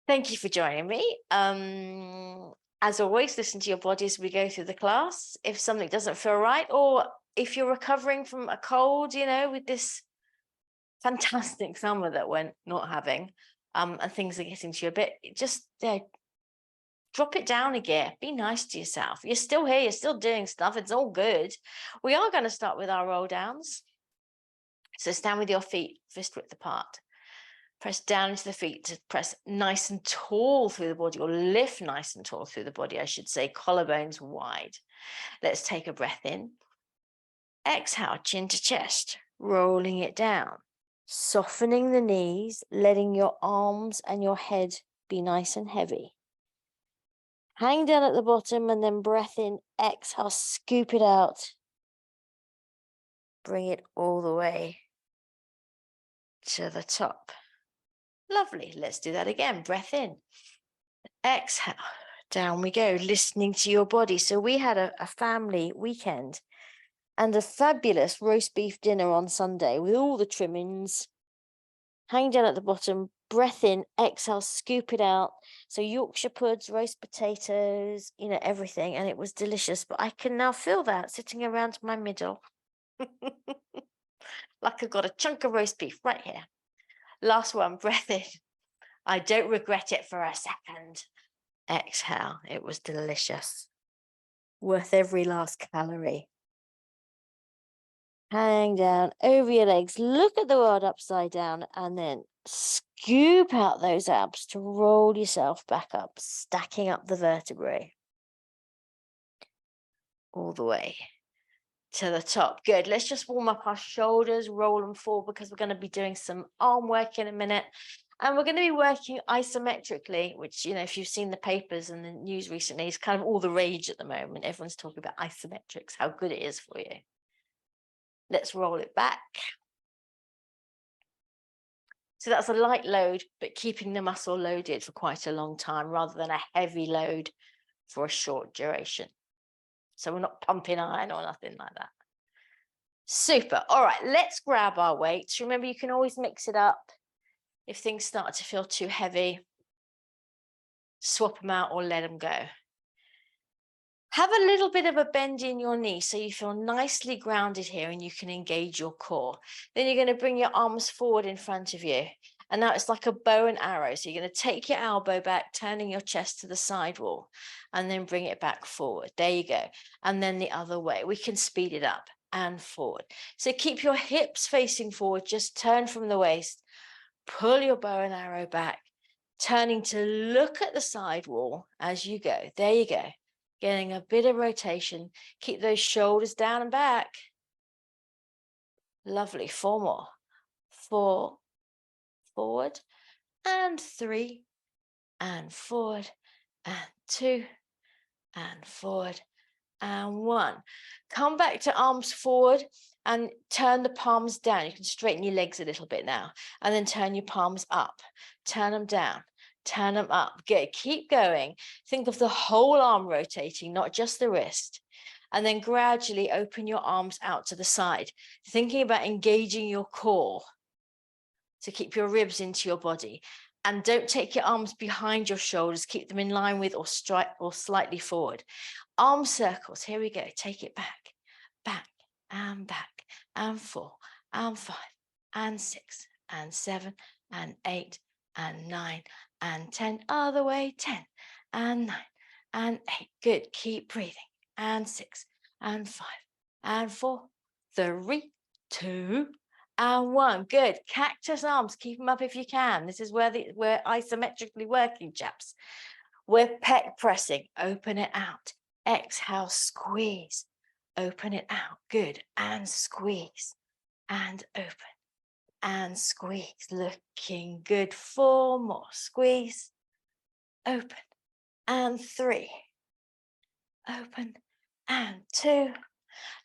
Thank you for joining me. As always, listen to your body as we go through the class. If something doesn't feel right, or if you're recovering from a cold, with this fantastic summer that we're not having, and things are getting to you a bit, just drop it down a gear. Be nice to yourself. You're still here. You're still doing stuff. It's all good. We are going to start with our roll downs. So stand with your feet fist width apart. Press down into the feet to press nice and tall through the body, or lift nice and tall through the body, I should say, collarbones wide. Let's take a breath in. Exhale, chin to chest, rolling it down, softening the knees, letting your arms and your head be nice and heavy. Hang down at the bottom and then breath in, exhale, scoop it out. Bring it all the way to the top. Lovely. Let's do that again. Breath in. Exhale. Down we go, listening to your body. So we had a family weekend and a fabulous roast beef dinner on Sunday with all the trimmings. Hang down at the bottom, breath in, exhale, scoop it out. So Yorkshire puds, roast potatoes, everything. And it was delicious. But I can now feel that sitting around my middle. Like I've got a chunk of roast beef right here. Last one, breath in. I don't regret it for a second. Exhale. It was delicious. Worth every last calorie. Hang down over your legs. Look at the world upside down and then scoop out those abs to roll yourself back up, stacking up the vertebrae all the way to the top. Good. Let's just warm up our shoulders, roll them forward, because we're going to be doing some arm work in a minute. And we're going to be working isometrically, which, if you've seen the papers and the news recently, is kind of all the rage at the moment. Everyone's talking about isometrics, how good it is for you. Let's roll it back. So that's a light load, but keeping the muscle loaded for quite a long time rather than a heavy load for a short duration. So we're not pumping iron or nothing like that. Super. All right, let's grab our weights. Remember, you can always mix it up. If things start to feel too heavy, swap them out or let them go. Have a little bit of a bend in your knee so you feel nicely grounded here and you can engage your core. Then you're going to bring your arms forward in front of you. And now it's like a bow and arrow. So you're going to take your elbow back, turning your chest to the side wall, and then bring it back forward. There you go. And then the other way. We can speed it up and forward. So keep your hips facing forward. Just turn from the waist. Pull your bow and arrow back, turning to look at the side wall as you go. There you go. Getting a bit of rotation. Keep those shoulders down and back. Lovely. 4 more. 4, forward, and 3, and forward, and 2, and forward, and 1. Come back to arms forward and turn the palms down. You can straighten your legs a little bit now, and then turn your palms up. Turn them down. Turn them up. Good. Keep going. Think of the whole arm rotating, not just the wrist. And then gradually open your arms out to the side, thinking about engaging your core to keep your ribs into your body. And don't take your arms behind your shoulders. Keep them in line with or slightly forward. Arm circles. Here we go. Take it back, back, and 4, and 5, and 6, and 7, and 8, and 9, and 10. Other way. 10, and 9, and 8. Good. Keep breathing. And 6, and 5, and 4, 3, 2, and 1. Good. Cactus arms. Keep them up if you can. This is where we're isometrically working, chaps. We're pec pressing. Open it out. Exhale, squeeze. Open it out. Good. And squeeze. And open. And squeeze. Looking good. 4 more. Squeeze. Open. And 3. Open. And 2.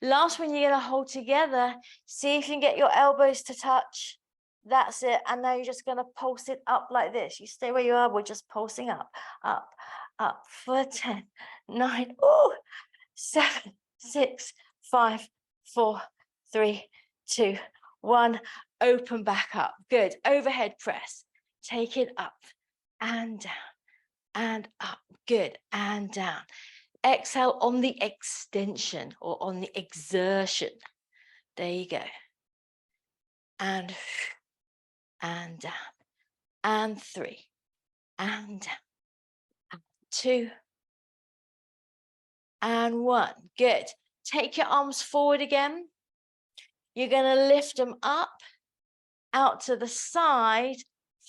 Last one, you're going to hold together. See if you can get your elbows to touch. That's it. And now you're just going to pulse it up like this. You stay where you are. We're just pulsing up, up, up for 10, 9, 7, 6, 5, 4, 3, 2, 1. Open back up. Good. Overhead press. Take it up and down, and up. Good, and down. Exhale on the extension or on the exertion. There you go. And down, and 3, and down, and 2, and 1. Good. Take your arms forward again. You're going to lift them up, out to the side,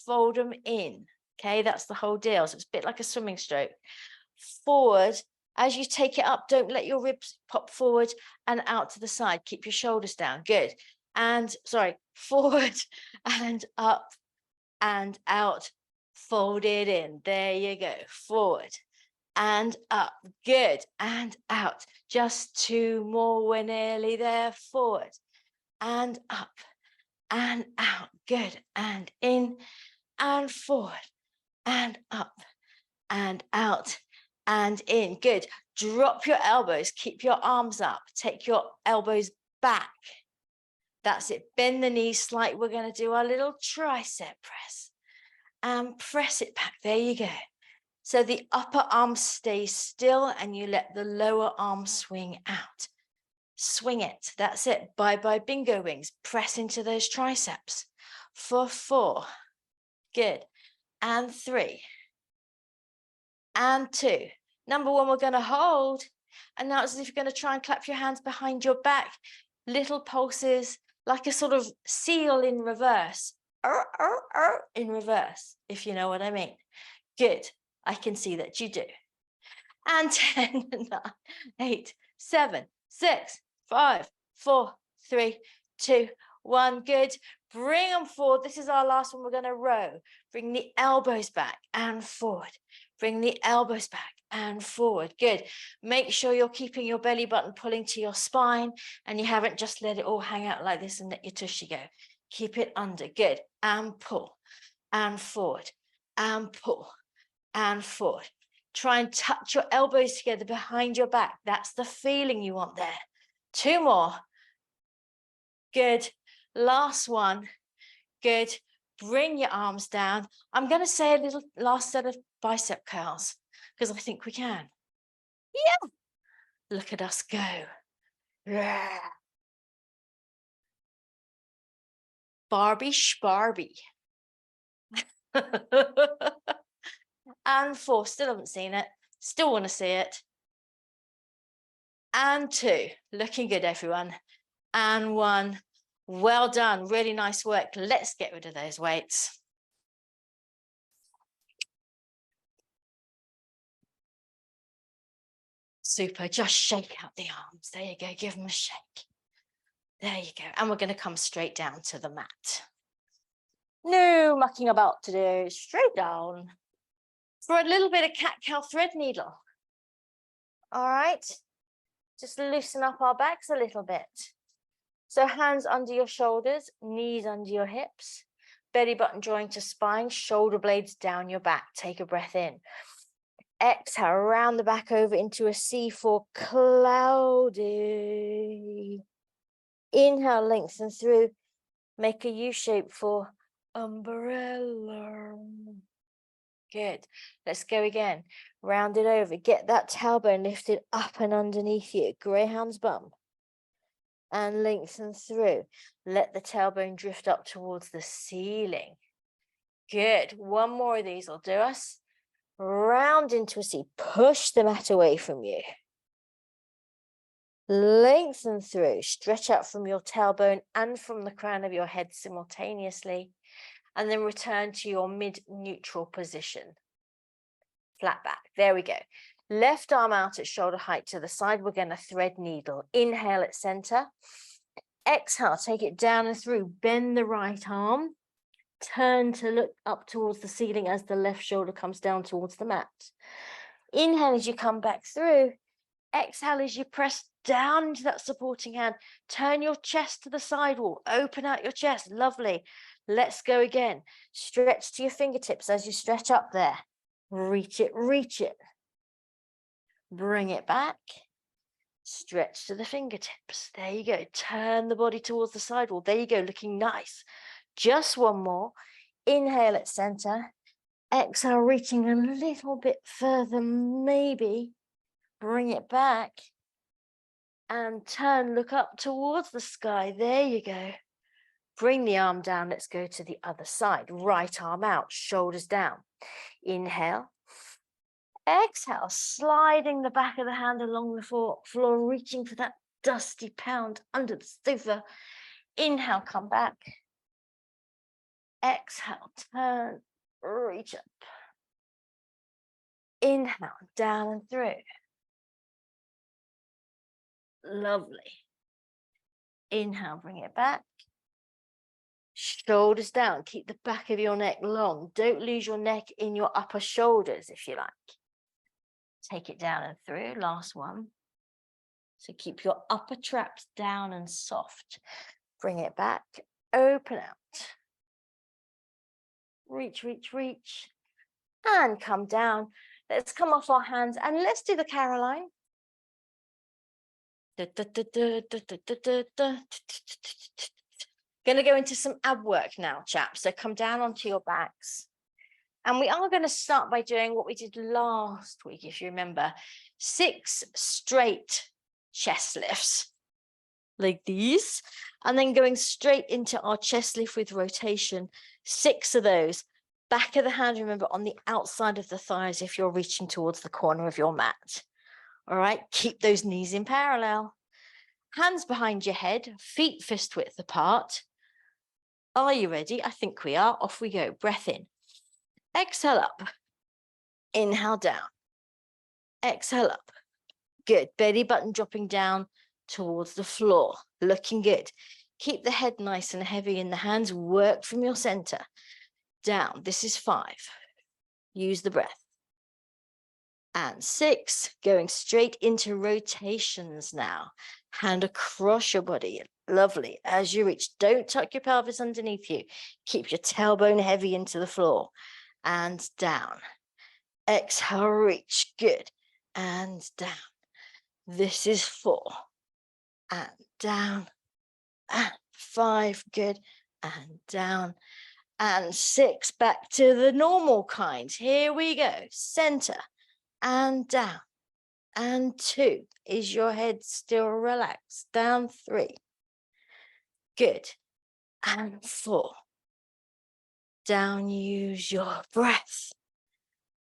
fold them in. Okay, that's the whole deal. So it's a bit like a swimming stroke. Forward. As you take it up, don't let your ribs pop forward, and out to the side. Keep your shoulders down. Good. And sorry, forward and up and out. Fold it in. There you go. Forward and up. Good. And out. Just 2 more. We're nearly there. Forward and up and out. Good. And in and forward and up and out and in. Good. Drop your elbows. Keep your arms up. Take your elbows back. That's it. Bend the knees slightly. We're going to do our little tricep press and press it back. There you go. So the upper arm stays still and you let the lower arm swing out. Swing it. That's it. Bye-bye bingo wings. Press into those triceps. For 4. Good. And 3. And 2. Number 1, we're going to hold. And now it's as if you're going to try and clap your hands behind your back. Little pulses, like a sort of seal in reverse. In reverse, if you know what I mean. Good. I can see that you do. And 10, 9, 8, 7, 6, 5, 4, 3, 2, 1. Good. Bring them forward. This is our last one. We're going to row. Bring the elbows back and forward. Bring the elbows back and forward. Good. Make sure you're keeping your belly button pulling to your spine and you haven't just let it all hang out like this and let your tushy go. Keep it under. Good. And pull and forward and pull and forward. Try and touch your elbows together behind your back. That's the feeling you want there. 2 more. Good. Last one. Good. Bring your arms down. I'm going to say a little last set of bicep curls because I think we can. Yeah. Look at us go. Yeah. Barbie Schbarbie. And 4. Still haven't seen it. Still want to see it. And 2. Looking good, everyone. And 1. Well done. Really nice work. Let's get rid of those weights. Super. Just shake out the arms. There you go. Give them a shake. There you go. And we're going to come straight down to the mat. No mucking about today. Straight down. For a little bit of cat-cow thread needle. All right. Just loosen up our backs a little bit. So hands under your shoulders, knees under your hips, belly button drawing to spine, shoulder blades down your back. Take a breath in. Exhale, round the back over into a C4, cloudy. Inhale, lengthen through. Make a U shape for umbrella. Good. Let's go again. Round it over. Get that tailbone lifted up and underneath you. Greyhound's bum. And lengthen through. Let the tailbone drift up towards the ceiling. Good. 1 more of these will do us. Round into a C. Push the mat away from you. Lengthen through. Stretch out from your tailbone and from the crown of your head simultaneously. And then return to your mid-neutral position. Flat back. There we go. Left arm out at shoulder height to the side. We're going to thread needle. Inhale at center. Exhale, take it down and through. Bend the right arm. Turn to look up towards the ceiling as the left shoulder comes down towards the mat. Inhale as you come back through. Exhale as you press down into that supporting hand. Turn your chest to the sidewall. Open out your chest. Lovely. Let's go again. Stretch to your fingertips as you stretch up there. Reach it, reach it. Bring it back. Stretch to the fingertips. There you go. Turn the body towards the sidewall. There you go. Looking nice. Just 1 more. Inhale at center. Exhale, reaching a little bit further, maybe. Bring it back. And turn, look up towards the sky. There you go. Bring the arm down. Let's go to the other side. Right arm out, shoulders down. Inhale. Exhale, sliding the back of the hand along the floor, reaching for that dusty pound under the sofa. Inhale, come back. Exhale, turn, reach up. Inhale, down and through. Lovely. Inhale, bring it back. Shoulders down. Keep the back of your neck long. Don't lose your neck in your upper shoulders, if you like. Take it down and through. Last one. So keep your upper traps down and soft. Bring it back. Open out. Reach, reach, reach. And come down. Let's come off our hands and let's do the Caroline. Going to go into some ab work now, chaps. So come down onto your backs. And we are going to start by doing what we did last week, if you remember. 6 straight chest lifts, like these. And then going straight into our chest lift with rotation. 6 of those. Back of the hand, remember, on the outside of the thighs if you're reaching towards the corner of your mat. All right, keep those knees in parallel. Hands behind your head, feet fist width apart. Are you ready? I think we are. Off we go. Breath in. Exhale up. Inhale down. Exhale up. Good. Belly button dropping down towards the floor. Looking good. Keep the head nice and heavy in the hands. Work from your center. Down. This is 5. Use the breath. And 6. Going straight into rotations now. Hand across your body. Lovely. As you reach, don't tuck your pelvis underneath you. Keep your tailbone heavy into the floor. And down. Exhale, reach. Good. And down. This is 4. And down. And 5. Good. And down. And 6. Back to the normal kind. Here we go. Center. And down. And 2. Is your head still relaxed? Down. 3. Good. And 4. Down. Use your breath.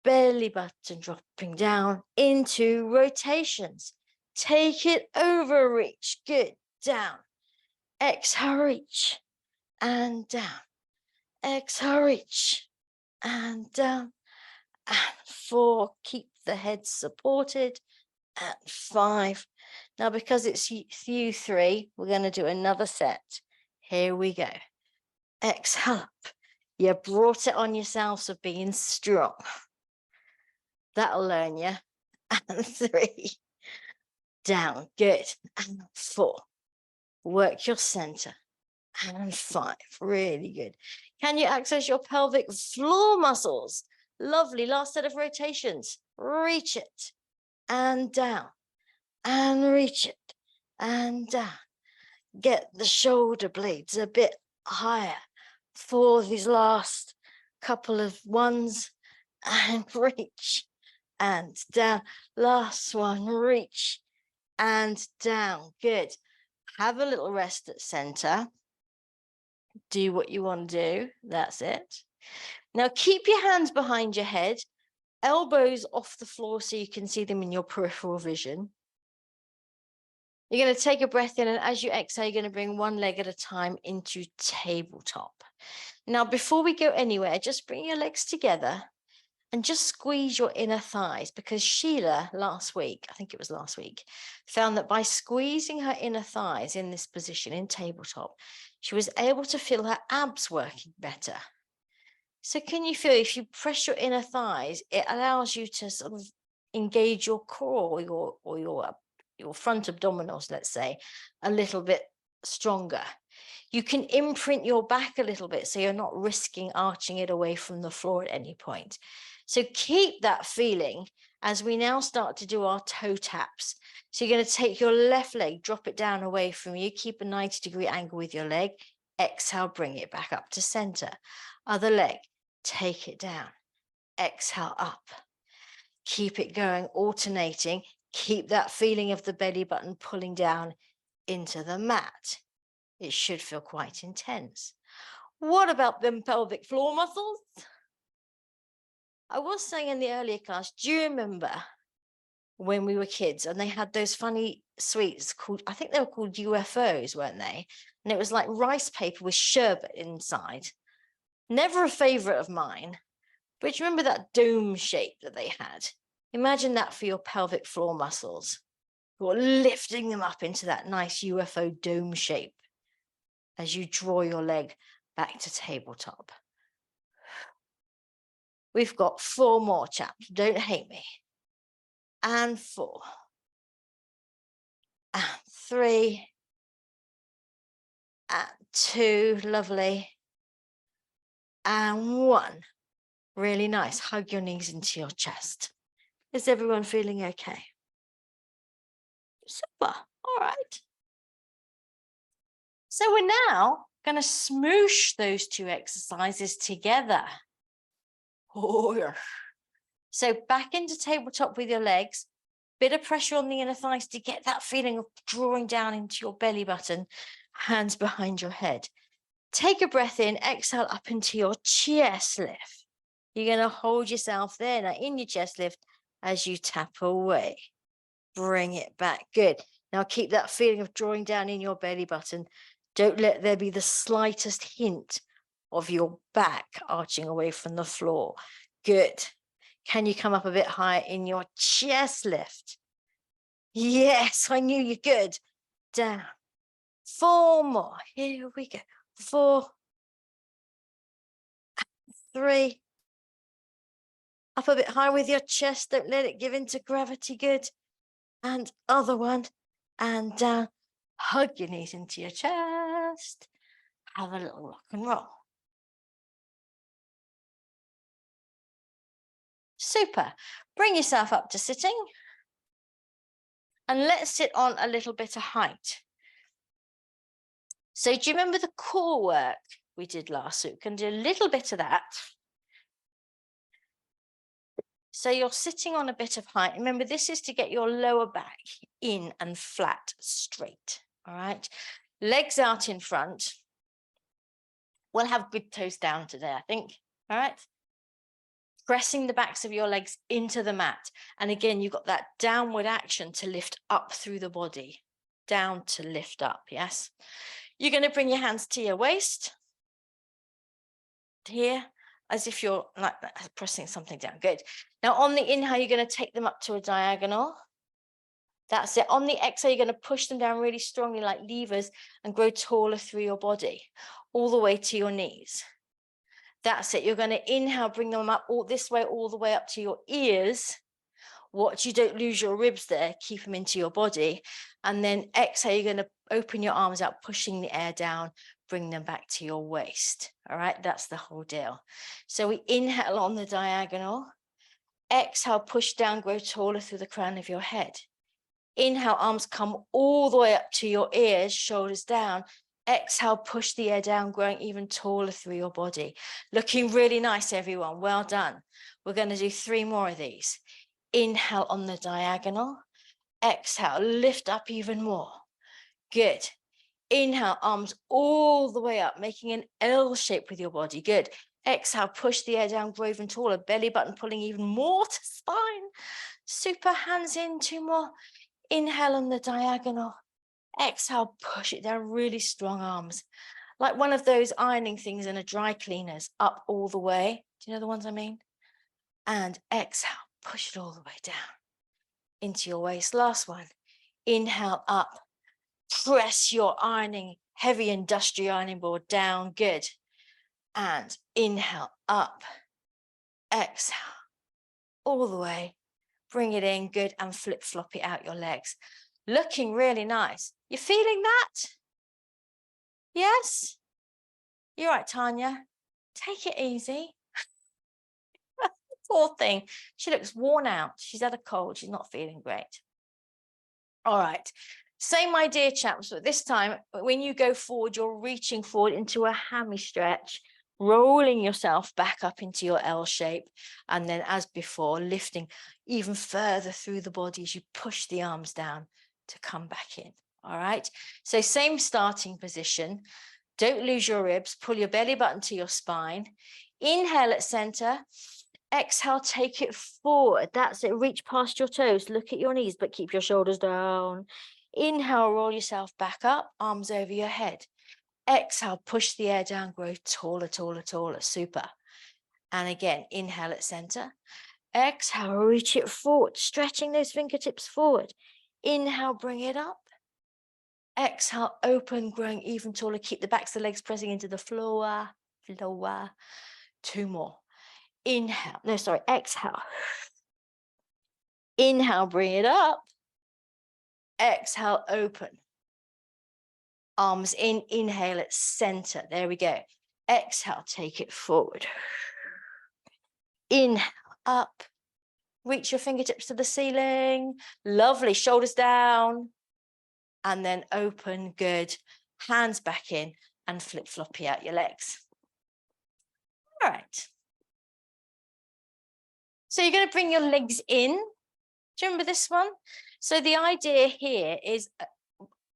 Belly button dropping down into rotations. Take it over, reach. Good. Down. Exhale, reach. And down. Exhale, reach. And down. And 4. Keep the head supported. And 5. Now, because it's you 3, we're going to do another set. Here we go. Exhale up. You brought it on yourselves of being strong. That'll learn you. And 3. Down. Good. And 4. Work your center. And 5. Really good. Can you access your pelvic floor muscles? Lovely. Last set of rotations. Reach it. And down. And reach it. And down. Get the shoulder blades a bit higher for these last couple of ones. And reach. And down. Last one. Reach. And down. Good. Have a little rest at center. Do what you want to do. That's it. Now keep your hands behind your head, elbows off the floor so you can see them in your peripheral vision. You're going to take a breath in, and as you exhale, you're going to bring one leg at a time into tabletop. Now, before we go anywhere, just bring your legs together and just squeeze your inner thighs, because Sheila last week, I think it was last week, found that by squeezing her inner thighs in this position in tabletop, she was able to feel her abs working better. So can you feel, if you press your inner thighs, it allows you to sort of engage your core or your front abdominals, let's say, a little bit stronger. You can imprint your back a little bit so you're not risking arching it away from the floor at any point. So keep that feeling as we now start to do our toe taps. So you're going to take your left leg, drop it down away from you, keep a 90-degree angle with your leg. Exhale, bring it back up to center. Other leg, take it down. exhale up. Keep it going, alternating. Keep that feeling of the belly button pulling down into the mat. It should feel quite intense. What about them pelvic floor muscles? I was saying in the earlier class, do you remember when we were kids and they had those funny sweets called, I think they were called UFOs, weren't they? And it was like rice paper with sherbet inside. Never a favorite of mine, but do you remember that dome shape that they had? Imagine that for your pelvic floor muscles. You're lifting them up into that nice UFO dome shape as you draw your leg back to tabletop. We've got 4 more, chaps. Don't hate me. And 4. And 3. And 2. Lovely. And 1. Really nice. Hug your knees into your chest. Is everyone feeling okay? Super. All right. So we're now going to smoosh those 2 exercises together. Oh, yeah. So back into tabletop with your legs. Bit of pressure on the inner thighs to get that feeling of drawing down into your belly button. Hands behind your head. Take a breath in. Exhale up into your chest lift. You're going to hold yourself there now in your chest lift as you tap away. Bring it back. Good. Now keep that feeling of drawing down in your belly button. Don't let there be the slightest hint of your back arching away from the floor. Good. Can you come up a bit higher in your chest lift? Yes, I knew you're good. Down. 4 more. Here we go. 4. 3. Up a bit high with your chest. Don't let it give into gravity. Good. And other one. And down. Hug your knees into your chest. Have a little rock and roll. Super. Bring yourself up to sitting. And let's sit on a little bit of height. So do you remember the core work we did last week? We can do a little bit of that. So you're sitting on a bit of height. Remember, this is to get your lower back in and flat, straight. All right. Legs out in front. We'll have good toes down today, I think. All right. Pressing the backs of your legs into the mat. And again, you've got that downward action to lift up through the body. Down to lift up, yes. You're going to bring your hands to your waist. Here, as if you're like pressing something down. Good. Now on the inhale, you're going to take them up to a diagonal. That's it. On the exhale, you're going to push them down really strongly like levers and grow taller through your body, all the way to your knees. That's it. You're going to inhale, bring them up all this way, all the way up to your ears. Watch you don't lose your ribs there. Keep them into your body. And then exhale, you're going to open your arms out, pushing the air down, bring them back to your waist. All right, that's the whole deal. So we inhale on the diagonal. Exhale, push down, grow taller through the crown of your head. Inhale, arms come all the way up to your ears, shoulders down. Exhale, push the air down, growing even taller through your body. Looking really nice, everyone. Well done. We're going to do 3 more of these. Inhale on the diagonal. Exhale, lift up even more. Good. Inhale, arms all the way up, making an L shape with your body. Good. Exhale, push the air down, grow even taller. Belly button pulling even more to spine. Super. Hands in. 2 more. Inhale on the diagonal. Exhale, push it down, really strong arms. Like one of those ironing things in a dry cleaners, up all the way. Do you know the ones I mean? And exhale, push it all the way down into your waist. Last one. Inhale up. Press your ironing, heavy industrial ironing board down. Good. And inhale up. Exhale all the way. Bring it in. Good. And flip flop it out your legs. Looking really nice. You feeling that? Yes? You're right, Tanya. Take it easy. Poor thing. She looks worn out. She's had a cold. She's not feeling great. All right. Same idea, chaps, but this time when you go forward, you're reaching forward into a hammy stretch. rolling yourself back up into your L shape. And then as before, lifting even further through the body as you push the arms down to come back in. All right. So same starting position. Don't lose your ribs. Pull your belly button to your spine. Inhale at center. Exhale, take it forward. That's it. Reach past your toes. Look at your knees, but keep your shoulders down. Inhale, roll yourself back up, arms over your head. Exhale, push the air down, grow taller, taller, taller. Super. And again, inhale at center. Exhale, reach it forward, stretching those fingertips forward. Inhale, bring it up. Exhale, open, growing even taller. Keep the backs of the legs pressing into the floor. Floor. 2 more. Inhale. No, sorry, exhale. Inhale, bring it up. Exhale, open. Arms in, inhale at center. There we go. Exhale, take it forward. Inhale, up. Reach your fingertips to the ceiling. Lovely. Shoulders down. And then open. Good. Hands back in and flip-floppy out your legs. All right. So you're going to bring your legs in. Do you remember this one? So the idea here is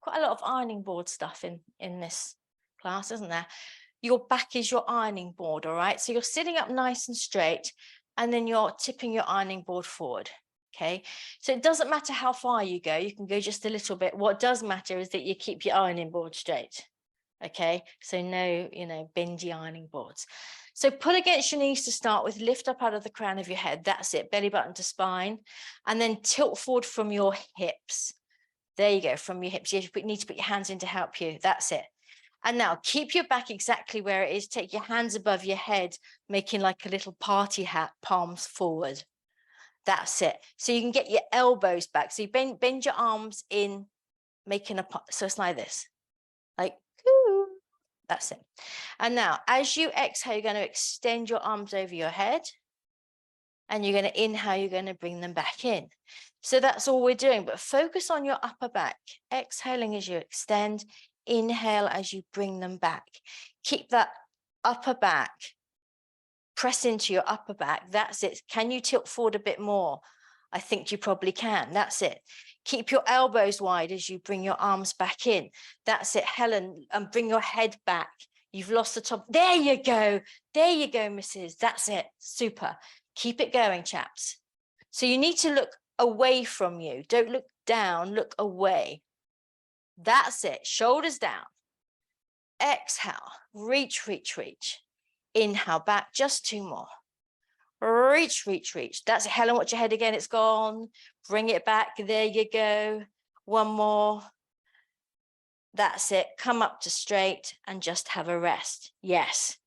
quite a lot of ironing board stuff in this class, isn't there? Your back is your ironing board, all right? So you're sitting up nice and straight, and then you're tipping your ironing board forward, okay? So it doesn't matter how far you can go just a little bit. What does matter is that you keep your ironing board straight, okay? So no, bendy ironing boards. So pull against your knees to start with, lift up out of the crown of your head. That's it, belly button to spine, and then tilt forward from your hips. There you go, from your hips. You need to put your hands in to help you. That's it. And now keep your back exactly where it is. Take your hands above your head, making like a little party hat, palms forward. That's it. So you can get your elbows back. So you bend your arms in, making so it's like this, like, ooh, that's it. And now as you exhale, you're going to extend your arms over your head. And you're going to inhale, you're going to bring them back in. So that's all we're doing, but focus on your upper back. Exhaling as you extend, inhale as you bring them back. Keep that upper back, press into your upper back. That's it. Can you tilt forward a bit more? I think you probably can. That's it. Keep your elbows wide as you bring your arms back in. That's it, Helen, and bring your head back. You've lost the top. There you go. There you go, Mrs. That's it. Super. Keep it going, chaps. So you need to look away from you. Don't look down, look away. That's it. Shoulders down. Exhale. Reach, reach, reach. Inhale back. Just 2 more. Reach, reach, reach. That's it. Helen, watch your head again. It's gone. Bring it back. There you go. 1 more. That's it. Come up to straight and just have a rest. Yes.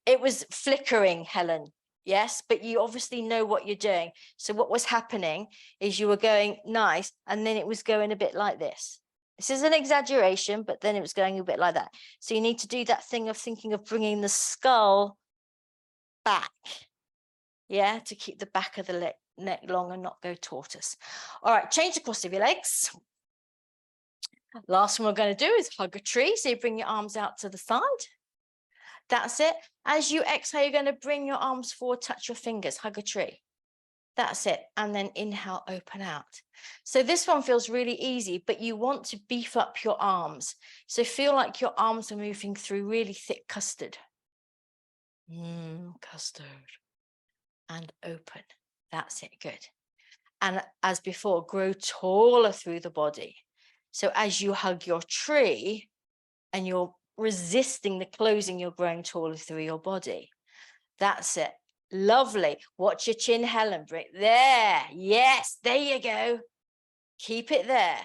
It was flickering, Helen. Yes, but you obviously know what you're doing. So what was happening is you were going nice, and then it was going a bit like this. This is an exaggeration, but then it was going a bit like that. So you need to do that thing of thinking of bringing the skull back, yeah, to keep the back of the neck long and not go tortoise. All right, change the cross of your legs. Last one we're going to do is hug a tree. So you bring your arms out to the side. That's it. As you exhale, you're going to bring your arms forward, touch your fingers, hug a tree. That's it. And then inhale, open out. So this one feels really easy, but you want to beef up your arms. So feel like your arms are moving through really thick custard. Custard. And open. That's it. Good. And as before, grow taller through the body. So as you hug your tree and you're resisting the closing, you're growing taller through your body. That's it. Lovely. Watch your chin, Helen. Bring there. Yes, there you go. Keep it there.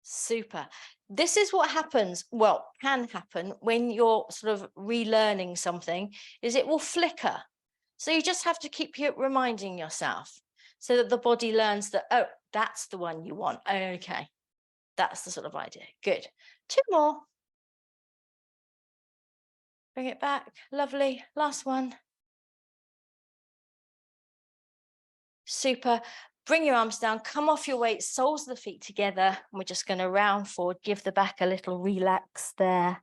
Super. This is what happens, well, can happen when you're sort of relearning something, is it will flicker. So you just have to keep reminding yourself so that the body learns that, oh, that's the one you want. Okay. That's the sort of idea. Good. 2 more. Bring it back. Lovely. Last one. Super. Bring your arms down. Come off your weight. Soles of the feet together. And we're just going to round forward. Give the back a little relax there.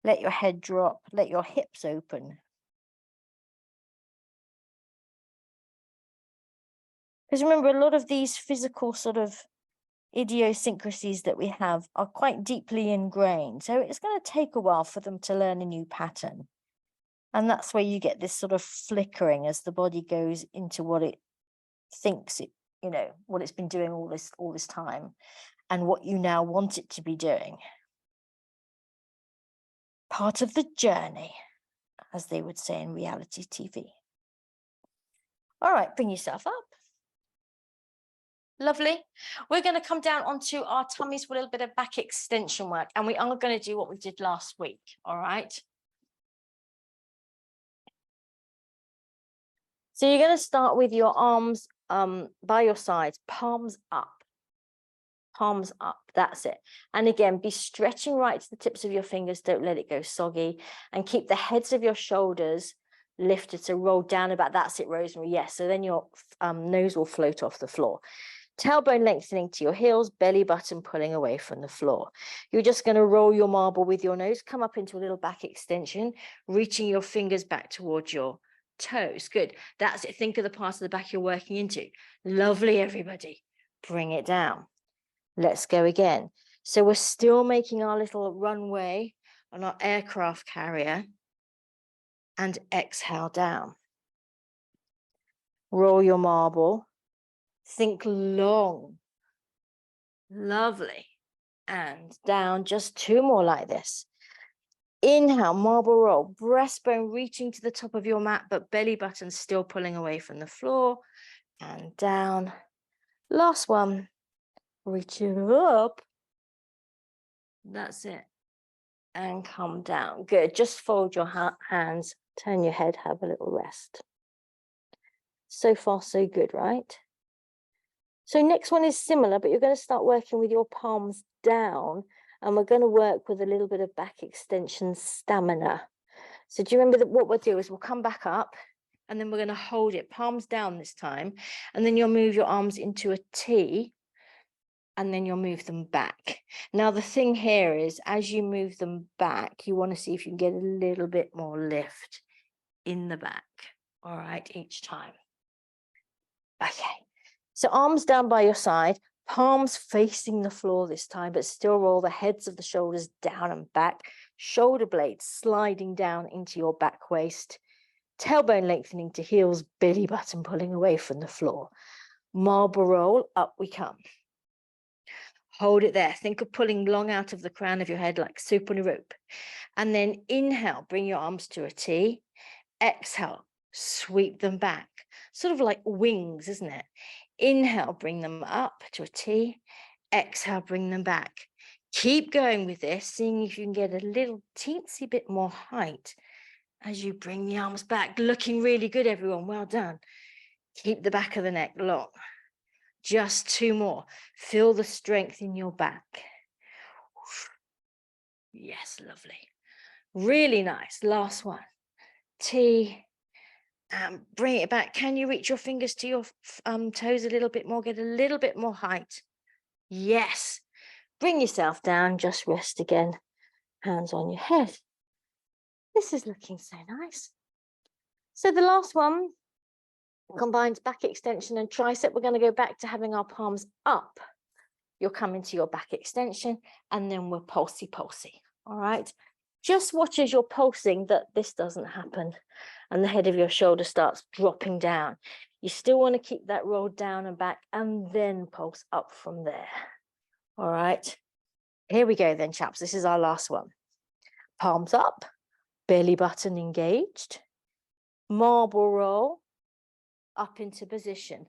Let your head drop, let your hips open. Because remember, a lot of these physical sort of idiosyncrasies that we have are quite deeply ingrained. So it's going to take a while for them to learn a new pattern. And that's where you get this sort of flickering as the body goes into what it thinks it, what it's been doing all this time and what you now want it to be doing. Part of the journey, as they would say in reality TV. All right, bring yourself up. Lovely. We're going to come down onto our tummies for a little bit of back extension work, and we are going to do what we did last week. All right. So you're going to start with your arms by your sides, palms up. Palms up, that's it. And again, be stretching right to the tips of your fingers. Don't let it go soggy, and keep the heads of your shoulders lifted. So roll down about, that's it, Rosemary. Yes. So then your nose will float off the floor. Tailbone lengthening to your heels, belly button pulling away from the floor. You're just going to roll your marble with your nose, come up into a little back extension, reaching your fingers back towards your toes. Good. That's it. Think of the part of the back you're working into. Lovely, everybody. Bring it down. Let's go again. So we're still making our little runway on our aircraft carrier, and exhale down. Roll your marble. Think long. Lovely. And down, just 2 more like this. Inhale, marble roll, breastbone reaching to the top of your mat, but belly button still pulling away from the floor. And down. Last one. Reach it up. That's it. And come down. Good. Just fold your hands, turn your head, have a little rest. So far, so good, right? So next one is similar, but you're going to start working with your palms down, and we're going to work with a little bit of back extension stamina. So do you remember that what we'll do is we'll come back up, and then we're going to hold it palms down this time, and then you'll move your arms into a T, and then you'll move them back. Now, the thing here is, as you move them back, you want to see if you can get a little bit more lift in the back, all right, each time. Okay, so arms down by your side, palms facing the floor this time, but still roll the heads of the shoulders down and back, shoulder blades sliding down into your back waist, tailbone lengthening to heels, belly button pulling away from the floor. Marble roll, up we come. Hold it there. Think of pulling long out of the crown of your head like soup on a rope. And then inhale, bring your arms to a T. Exhale, sweep them back. Sort of like wings, isn't it? Inhale, bring them up to a T. Exhale, bring them back. Keep going with this, seeing if you can get a little teensy bit more height as you bring the arms back. Looking really good, everyone. Well done. Keep the back of the neck long. Just 2 more. Feel the strength in your back. Yes, lovely. Really nice. Last one. T. And bring it back. Can you reach your fingers to your toes a little bit more? Get a little bit more height. Yes. Bring yourself down. Just rest again. Hands on your head. This is looking so nice. So the last one combines back extension and tricep. We're going to go back to having our palms up. You'll come into your back extension, and then we're pulsy. All right. Just watch as you're pulsing that this doesn't happen and the head of your shoulder starts dropping down. You still want to keep that roll down and back, and then pulse up from there. All right. Here we go then, chaps. This is our last one. Palms up, belly button engaged, marble roll up into position.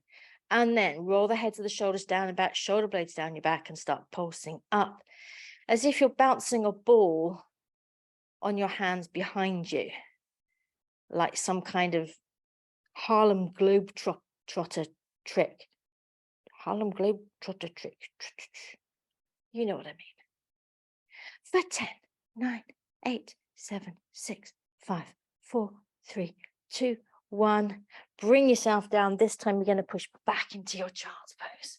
And then roll the heads of the shoulders down and back, shoulder blades down your back, and start pulsing up as if you're bouncing a ball on your hands behind you, like some kind of Harlem Globetrotter trick. Harlem Globetrotter trick. You know what I mean. For 10, 9, 8, 7, 6, 5, 4, 3, 2, 1. Bring yourself down. This time you're going to push back into your child's pose.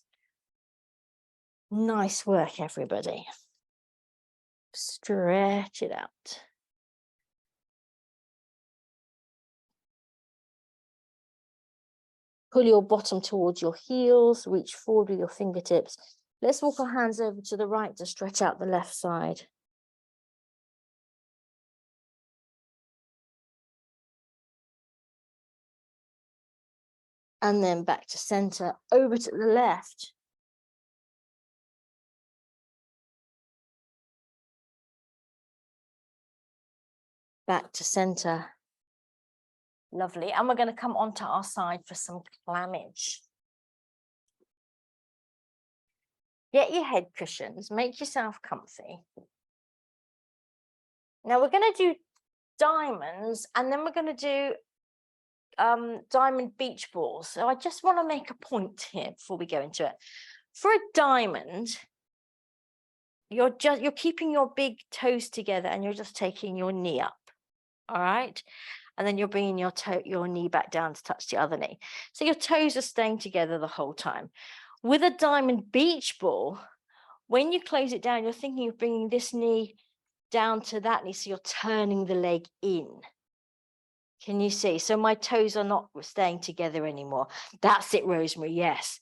Nice work, everybody. Stretch it out. Pull your bottom towards your heels, reach forward with your fingertips. Let's walk our hands over to the right to stretch out the left side. And then back to center, over to the left. Back to center. Lovely. And we're going to come onto our side for some clammage. Get your head cushions, make yourself comfy. Now we're going to do diamonds, and then we're going to do diamond beach balls. So I just want to make a point here before we go into it. For a diamond, you're keeping your big toes together and you're just taking your knee up. All right. And then you're bringing your knee back down to touch the other knee. So your toes are staying together the whole time. With a diamond beach ball, when you close it down, you're thinking of bringing this knee down to that knee. So you're turning the leg in. Can you see? So my toes are not staying together anymore. That's it, Rosemary. Yes.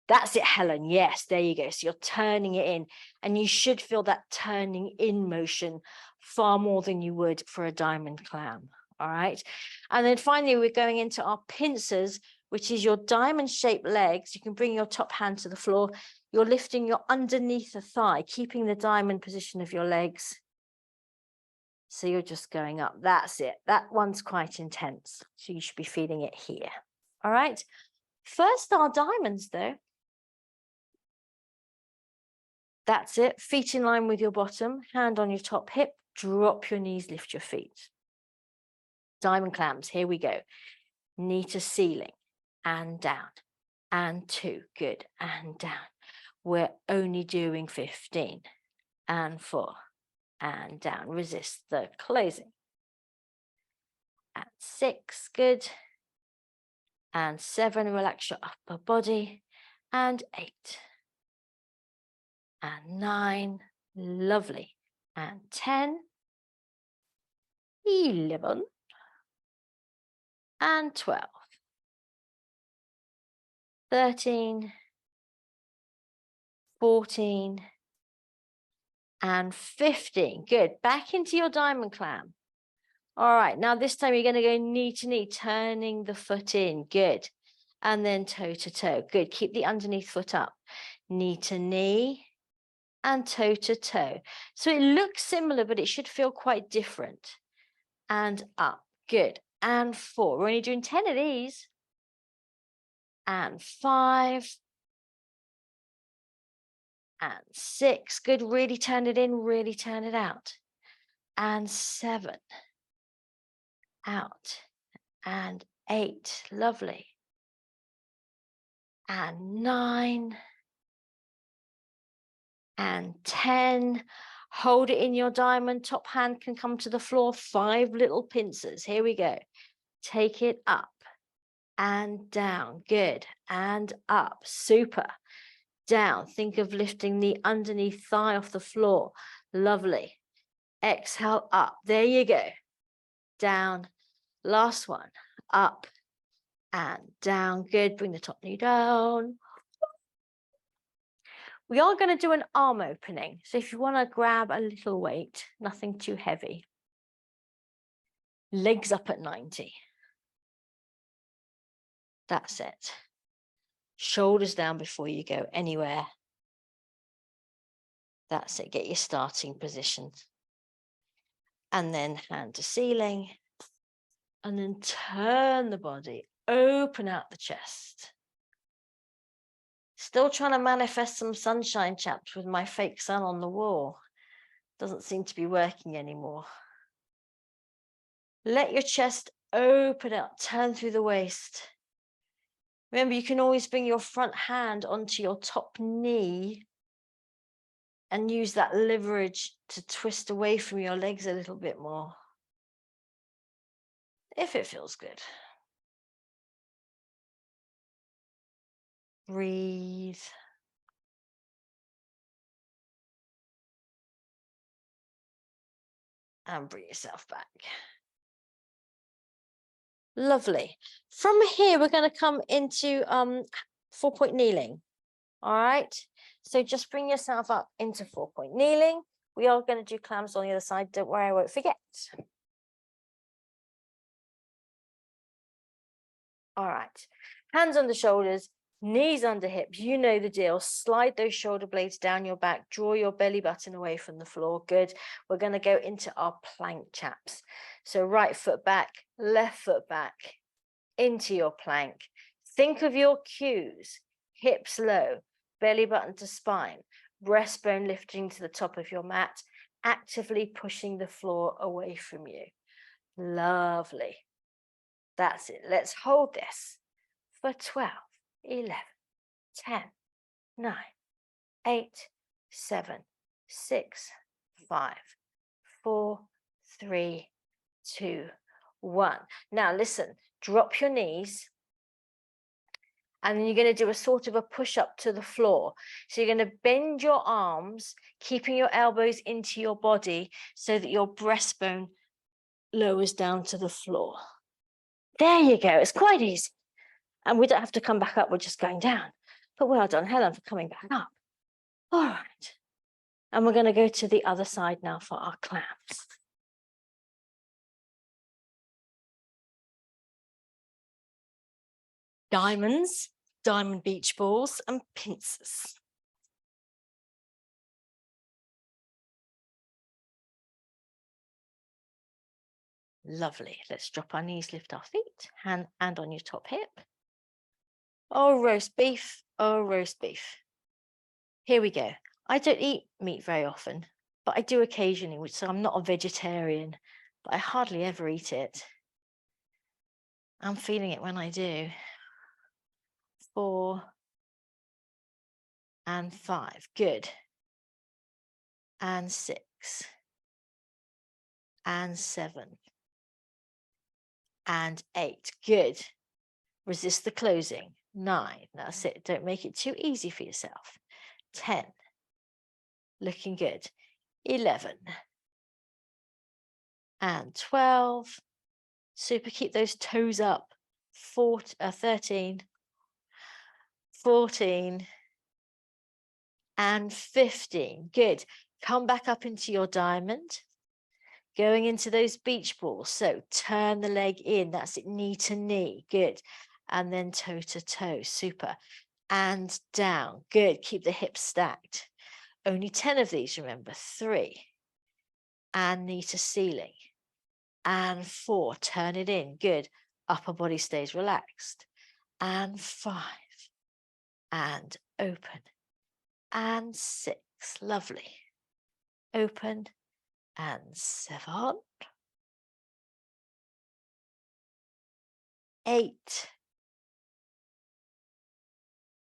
That's it, Helen. Yes, there you go. So you're turning it in, and you should feel that turning in motion far more than you would for a diamond clam. All right. And then finally, we're going into our pincers, which is your diamond shaped legs. You can bring your top hand to the floor. You're lifting your underneath the thigh, keeping the diamond position of your legs. So you're just going up. That's it. That one's quite intense. So you should be feeling it here. All right. First, our diamonds, though. That's it. Feet in line with your bottom, hand on your top hip, drop your knees, lift your feet. Diamond clams, here we go. Knee to ceiling and down and 2, good, and down. We're only doing 15 and 4 and down. Resist the closing. And 6, good. And 7, relax your upper body. And 8. And 9, lovely. And 10. 11 and 12, 13, 14 and 15. Good. Back into your diamond clam. All right. Now this time you're going to go knee to knee, turning the foot in. Good. And then toe to toe. Good. Keep the underneath foot up. Knee to knee and toe to toe. So it looks similar, but it should feel quite different. And up. Good. And 4. We're only doing 10 of these. And 5. And 6, good, really turn it in, really turn it out. And 7, out. And 8, lovely. And 9. And 10, hold it in your diamond, top hand can come to the floor, 5 little pincers, here we go. Take it up and down, good, and up, super. Down, think of lifting the underneath thigh off the floor, lovely. Exhale, up, there you go. Down, last one, up and down, good. Bring the top knee down. We are going to do an arm opening. So if you want to grab a little weight, nothing too heavy. Legs up at 90. That's it. Shoulders down before you go anywhere. That's it. Get your starting position. And then hand to ceiling. And then turn the body. Open out the chest. Still trying to manifest some sunshine, chaps, with my fake sun on the wall. Doesn't seem to be working anymore. Let your chest open up, turn through the waist. Remember, you can always bring your front hand onto your top knee and use that leverage to twist away from your legs a little bit more, if it feels good. Breathe. And bring yourself back. Lovely. From here, we're going to come into 4-point kneeling. All right. So just bring yourself up into 4-point kneeling. We are going to do clams on the other side. Don't worry, I won't forget. All right. Hands on the shoulders, knees under hips. You know the deal. Slide those shoulder blades down your back. Draw your belly button away from the floor. Good. We're going to go into our plank, chaps. So right foot back, left foot back, into your plank. Think of your cues. Hips low, belly button to spine, breastbone lifting to the top of your mat, actively pushing the floor away from you. Lovely. That's it. Let's hold this for 12, 11, 10, 9, 8, 7, 6, 5, 4, 3, 2, 1. Now listen, drop your knees. And then you're going to do a sort of a push up to the floor. So you're going to bend your arms, keeping your elbows into your body so that your breastbone lowers down to the floor. There you go. It's quite easy. And we don't have to come back up. We're just going down. But well done, Helen, for coming back up. All right. And we're going to go to the other side now for our clams. Diamonds, diamond beach balls, and pincers. Lovely. Let's drop our knees, lift our feet, hand on your top hip. Oh, roast beef. Oh, roast beef. Here we go. I don't eat meat very often, but I do occasionally, so I'm not a vegetarian, but I hardly ever eat it. I'm feeling it when I do. 4 and 5. Good. And 6 and 7 and 8. Good. Resist the closing. 9. That's it. Don't make it too easy for yourself. 10. Looking good. 11 and 12. Super. Keep those toes up. 13, 14 and 15. Good. Come back up into your diamond. Going into those beach balls. So turn the leg in. That's it. Knee to knee. Good. And then toe to toe. Super. And down. Good. Keep the hips stacked. Only 10 of these, remember. 3. And knee to ceiling. And 4. Turn it in. Good. Upper body stays relaxed. And 5. And open. And 6. Lovely. Open. And 7. 8.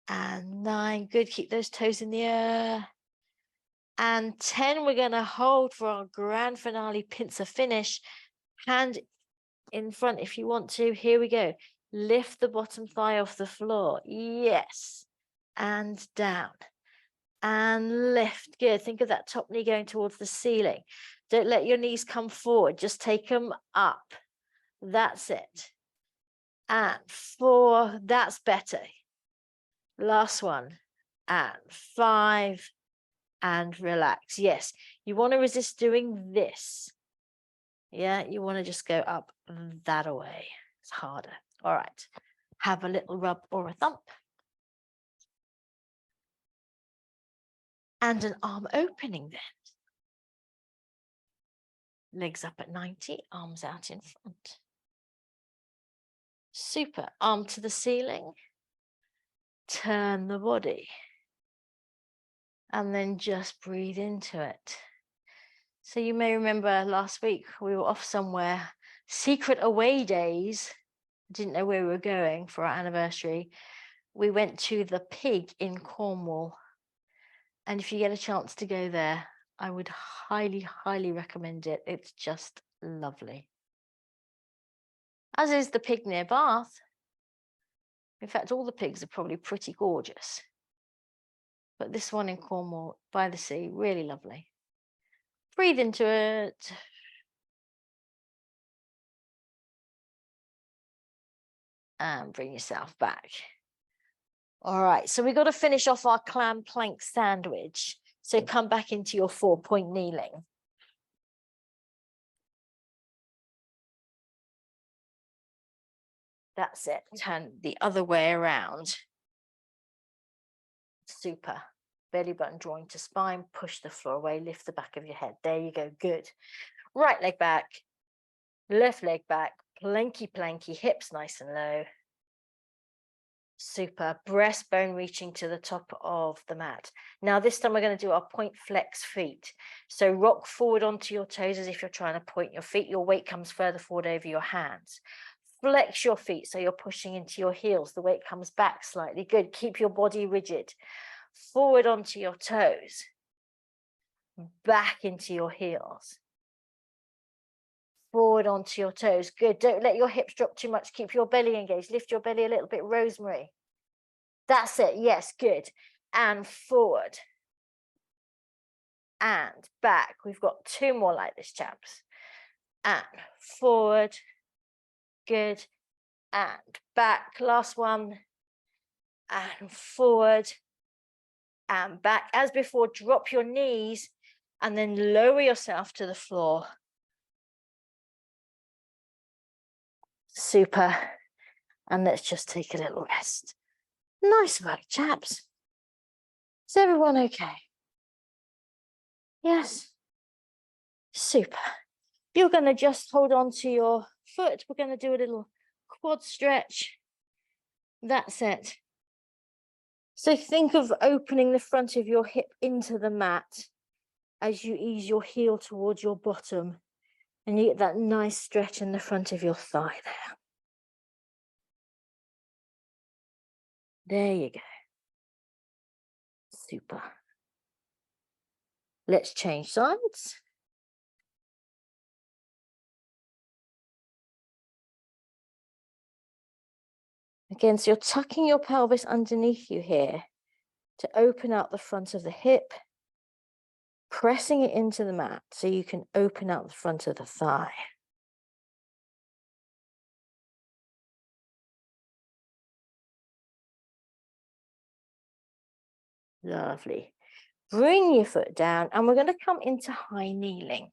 And 9. Good. Keep those toes in the air. And 10. We're going to hold for our grand finale pincer finish. Hand in front if you want to. Here we go. Lift the bottom thigh off the floor. Yes. And down. And lift. Good. Think of that top knee going towards the ceiling. Don't let your knees come forward. Just take them up. That's it. And 4. That's better. Last one. And 5. And relax. Yes. You want to resist doing this. Yeah. You want to just go up that away. It's harder. All right. Have a little rub or a thump. And an arm opening then. Legs up at 90, arms out in front. Super. Arm to the ceiling. Turn the body. And then just breathe into it. So you may remember last week we were off somewhere. Secret away days. Didn't know where we were going for our anniversary. We went to the Pig in Cornwall. And if you get a chance to go there, I would highly, highly recommend it. It's just lovely. As is the Pig near Bath. In fact, all the pigs are probably pretty gorgeous. But this one in Cornwall by the sea, really lovely. Breathe into it. and bring yourself back. All right, so we've got to finish off our clam plank sandwich. So come back into your 4-point kneeling. That's it. Turn the other way around. Super. Belly button drawing to spine, push the floor away, lift the back of your head. There you go, good. Right leg back, left leg back, planky, planky, hips nice and low. Super, breastbone reaching to the top of the mat. Now this time we're going to do our point flex feet. So rock forward onto your toes as if you're trying to point your feet. Your weight comes further forward over your hands. Flex your feet so you're pushing into your heels. The weight comes back slightly. Good, keep your body rigid. Forward onto your toes. Back into your heels. Forward onto your toes. Good, don't let your hips drop too much. Keep your belly engaged. Lift your belly a little bit, Rosemary. That's it. Yes, good. And forward. And back. We've got 2 more like this, chaps. And forward. Good. And back. Last one. And forward. And back. As before, drop your knees and then lower yourself to the floor. Super. And let's just take a little rest. Nice work, chaps. Is everyone okay? Yes. Super. You're going to just hold on to your foot. We're going to do a little quad stretch. That's it. So think of opening the front of your hip into the mat as you ease your heel towards your bottom. And you get that nice stretch in the front of your thigh there. There you go. Super. Let's change sides. Again, so you're tucking your pelvis underneath you here to open up the front of the hip, pressing it into the mat so you can open up the front of the thigh. Lovely. Bring your foot down and we're going to come into high kneeling.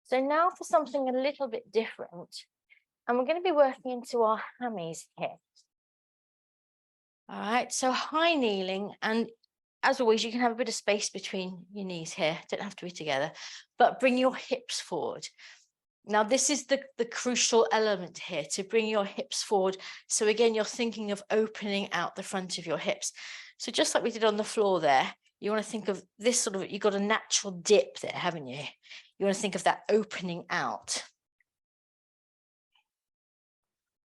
So now for something a little bit different, and we're going to be working into our hammies here. All right, so high kneeling, and as always, you can have a bit of space between your knees here. Don't have to be together, but bring your hips forward. Now, this is the crucial element here, to bring your hips forward. So again, you're thinking of opening out the front of your hips. So just like we did on the floor there, you want to think of this sort of, you've got a natural dip there, haven't you? You want to think of that opening out.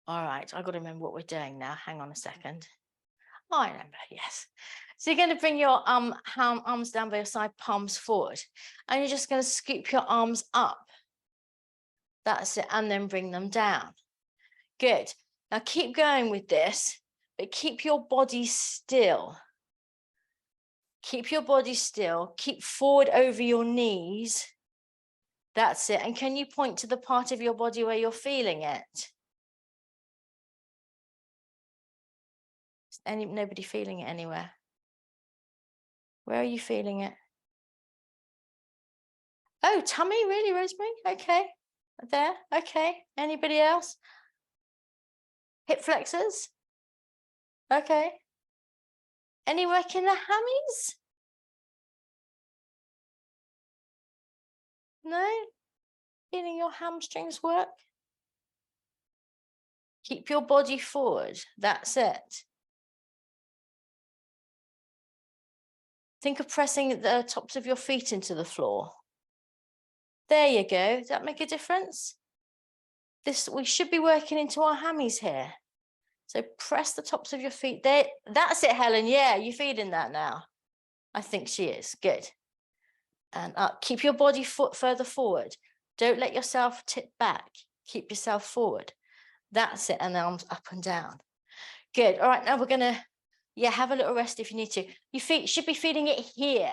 All right, I've got to remember what we're doing now. Hang on a second. Oh, I remember, yes. So you're going to bring your arms down by your side, palms forward. And you're just going to scoop your arms up. That's it, and then bring them down. Good. Now keep going with this, but keep your body still. Keep your body still. Keep forward over your knees. That's it. And can you point to the part of your body where you're feeling it? Nobody feeling it anywhere? Where are you feeling it? Oh, tummy, really, Rosemary? Okay. There, okay. Anybody else? Hip flexors? Okay. Any work in the hammies? No? Feeling your hamstrings work? Keep your body forward. That's it. Think of pressing the tops of your feet into the floor. There you go. Does that make a difference? We should be working into our hammies here. So press the tops of your feet there. That's it, Helen. Yeah, you're feeling that now. I think she is. Good. And up. Keep your body foot further forward. Don't let yourself tip back. Keep yourself forward. That's it. And arms up and down. Good. All right. Now we're going to, have a little rest if you need to. Your feet should be feeling it here.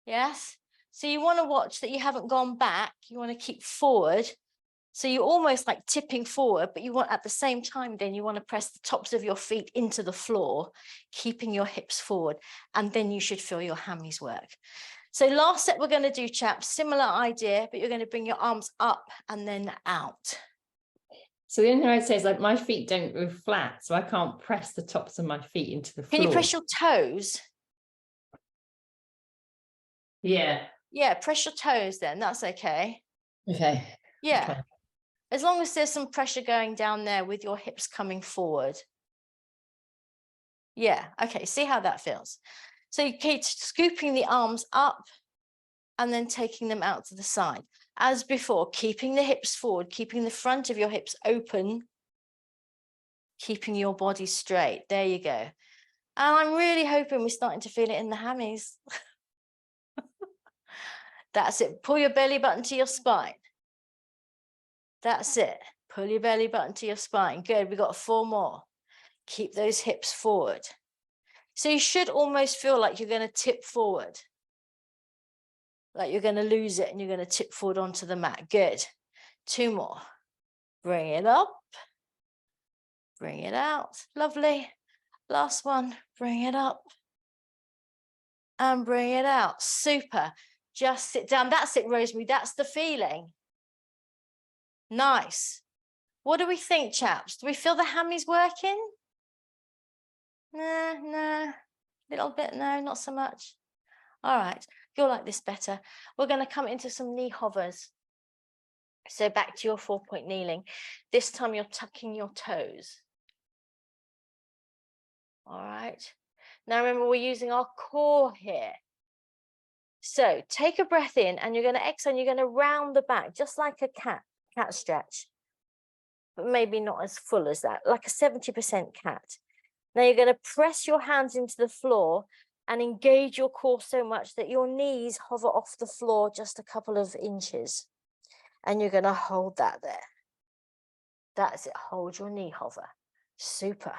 Yes. So you want to watch that you haven't gone back. You want to keep forward So you're almost like tipping forward, but you want at the same time, then you want to press the tops of your feet into the floor, keeping your hips forward, and then you should feel your hammies work. So last set we're going to do, chaps, similar idea, but you're going to bring your arms up and then out. So the only thing I'd say is like my feet don't go flat, so I can't press the tops of my feet into the floor. Can you press your toes? Yeah. Yeah, press your toes then, that's okay. Okay. Yeah. Okay. As long as there's some pressure going down there with your hips coming forward. Yeah, okay, see how that feels. So you keep scooping the arms up and then taking them out to the side. As before, keeping the hips forward, keeping the front of your hips open, keeping your body straight. There you go. And I'm really hoping we're starting to feel it in the hammies. That's it. Pull your belly button to your spine. That's it. Pull your belly button to your spine. Good. We've got 4 more. Keep those hips forward. So you should almost feel like you're going to tip forward. Like you're going to lose it and you're going to tip forward onto the mat. Good. 2 more. Bring it up. Bring it out. Lovely. Last one. Bring it up. And bring it out. Super. Just sit down. That's it, Rosemary. That's the feeling. Nice. What do we think, chaps? Do we feel the hammies working? Nah. Little bit, no, not so much. All right. You'll like this better. We're going to come into some knee hovers. So back to your 4-point kneeling. This time you're tucking your toes. All right. Now remember, we're using our core here. So take a breath in and you're going to exhale and you're going to round the back, just like a cat stretch, but maybe not as full as that, like a 70% cat. Now you're going to press your hands into the floor and engage your core so much that your knees hover off the floor just a couple of inches. And you're going to hold that there. That's it. Hold your knee hover. Super.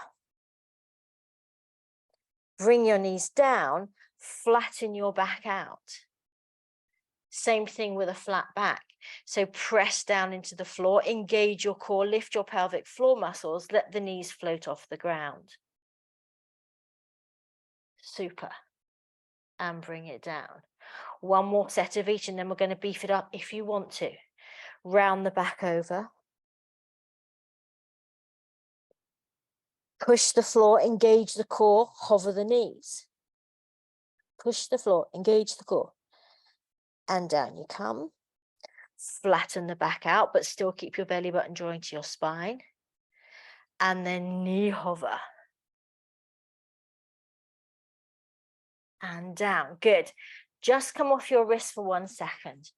Bring your knees down, flatten your back out. Same thing with a flat back. So press down into the floor, engage your core, lift your pelvic floor muscles, let the knees float off the ground. Super. And bring it down. 1 more set of each, and then we're going to beef it up if you want to. Round the back over. Push the floor, engage the core, hover the knees. Push the floor, engage the core. And down you come. Flatten the back out, but still keep your belly button drawing to your spine. And then knee hover. And down. Good. Just come off your wrist for 1 second.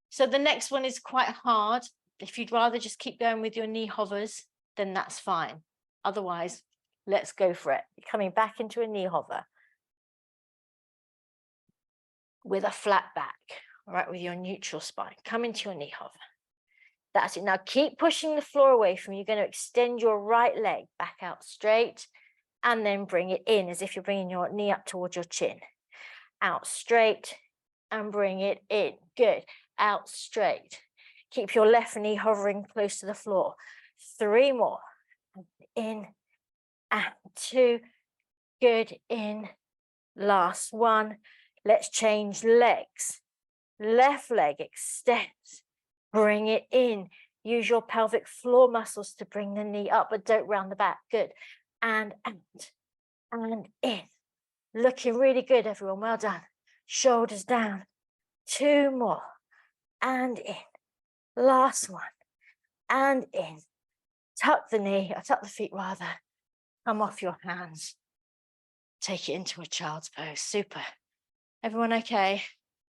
So the next one is quite hard. If you'd rather just keep going with your knee hovers, then that's fine. Otherwise, let's go for it. You're coming back into a knee hover with a flat back, all right, with your neutral spine. Come into your knee hover. That's it. Now keep pushing the floor away from you. You're going to extend your right leg back out straight and then bring it in as if you're bringing your knee up towards your chin. Out straight and bring it in. Good. Out straight. Keep your left knee hovering close to the floor. 3 more. In and 2. Good. In. Last 1. Let's change legs. Left leg extends. Bring it in. Use your pelvic floor muscles to bring the knee up, but don't round the back. Good. And out. And in. Looking really good, everyone. Well done. Shoulders down. 2 more. And in. Last 1. And in. Tuck the knee, or tuck the feet rather. Come off your hands. Take it into a child's pose. Super. Everyone okay?